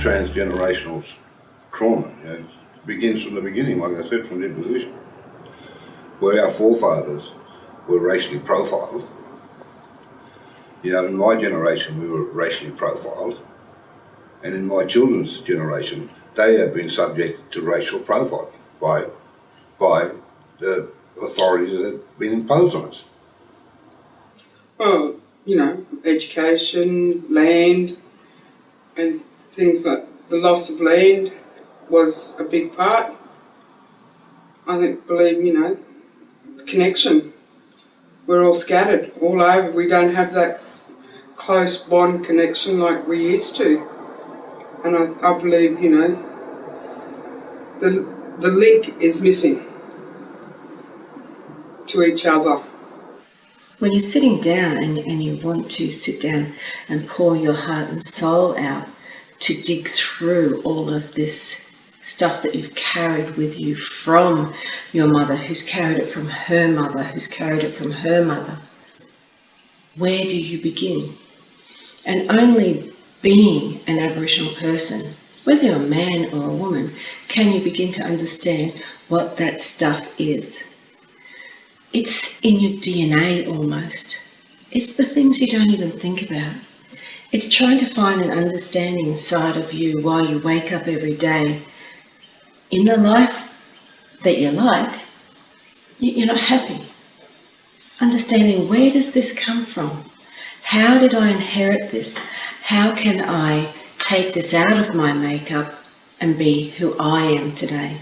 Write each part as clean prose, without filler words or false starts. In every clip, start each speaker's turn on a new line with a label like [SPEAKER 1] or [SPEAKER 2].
[SPEAKER 1] transgenerational trauma. It begins from the beginning, like I said, from the imposition, where our forefathers were racially profiled. In my generation we were racially profiled, and in my children's generation they have been subject to racial profiling by the authorities that have been imposed on us.
[SPEAKER 2] Well, education, land, and things like the loss of land was a big part. I believe, connection. We're all scattered all over. We don't have that close bond connection like we used to. And I believe, the link is missing to each other.
[SPEAKER 3] When you're sitting down and you want to sit down and pour your heart and soul out to dig through all of this stuff that you've carried with you from your mother, who's carried it from her mother, who's carried it from her mother, where do you begin? And only being an Aboriginal person, whether you're a man or a woman, can you begin to understand what that stuff is. It's in your DNA almost. It's the things you don't even think about. It's trying to find an understanding inside of you while you wake up every day in the life that you like. You're not happy. Understanding, where does this come from? How did I inherit this? How can I take this out of my makeup and be who I am today?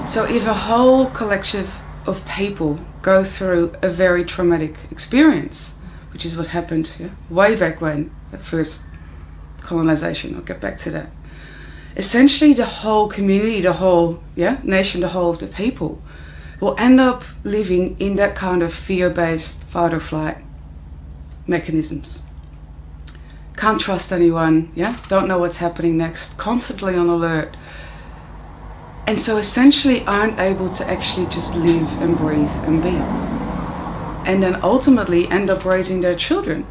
[SPEAKER 4] So if a whole collection of people go through a very traumatic experience, which is what happened way back when, at first colonization, I'll get back to that. Essentially the whole community, the whole nation, the whole of the people will end up living in that kind of fear-based fight or flight mechanisms. Can't trust anyone, don't know what's happening next, constantly on alert. And so essentially aren't able to actually just live and breathe and be. And then ultimately end up raising their children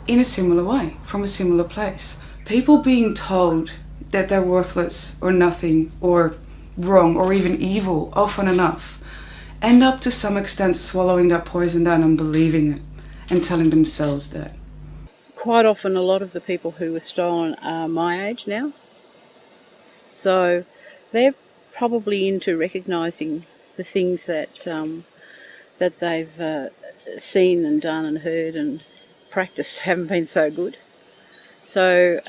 [SPEAKER 4] in a similar way, from a similar place. People being told that they're worthless or nothing or wrong or even evil often enough end up to some extent swallowing that poison down and believing it and telling themselves that.
[SPEAKER 5] Quite often a lot of the people who were stolen are my age now. So they're probably into recognising the things that that they've seen and done and heard and practiced haven't been so good. So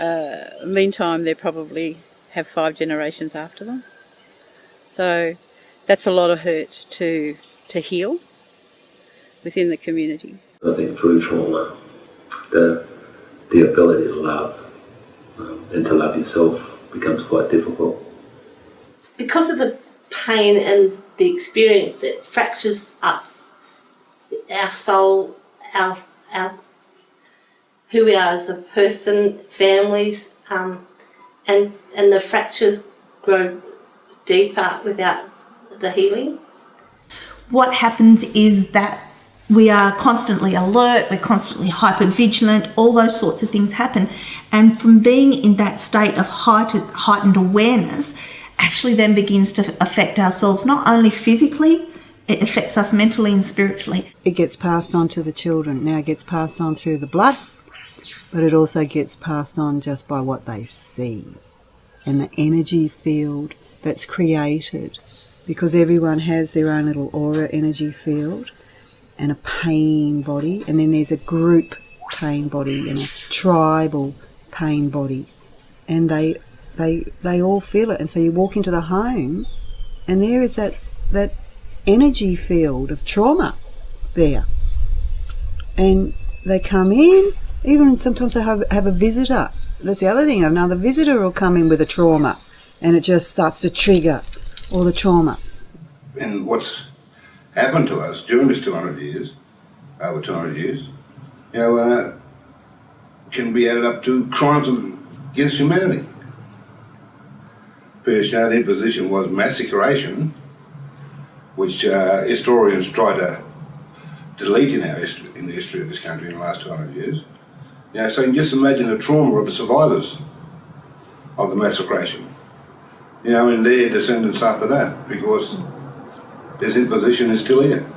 [SPEAKER 5] meantime they probably have 5 generations after them. So that's a lot of hurt to heal within the community.
[SPEAKER 6] I think through trauma, the ability to love and to love yourself becomes quite difficult.
[SPEAKER 7] Because of the pain and the experience, it fractures us, our soul, our who we are as a person, families, and the fractures grow deeper without the healing.
[SPEAKER 8] What happens is that we are constantly alert, we're constantly hypervigilant, all those sorts of things happen. And from being in that state of heightened awareness, actually then begins to affect ourselves, not only physically, it affects us mentally and spiritually.
[SPEAKER 9] It gets passed on to the children. Now it gets passed on through the blood, but it also gets passed on just by what they see and the energy field that's created, because everyone has their own little aura energy field and a pain body, and then there's a group pain body and a tribal pain body, and they all feel it. And so you walk into the home and there is that energy field of trauma there, and they come in. Even sometimes they have a visitor. That's the other thing. Another visitor will come in with a trauma, and it just starts to trigger all the trauma.
[SPEAKER 1] And what's happened to us during this 200 years, over 200 years, can be added up to crimes against humanity. First, our imposition was massacration, which historians try to delete in the history of this country in the last 200 years. So you can just imagine the trauma of the survivors of the massacration. You know, and their descendants after that, because this imposition is still here.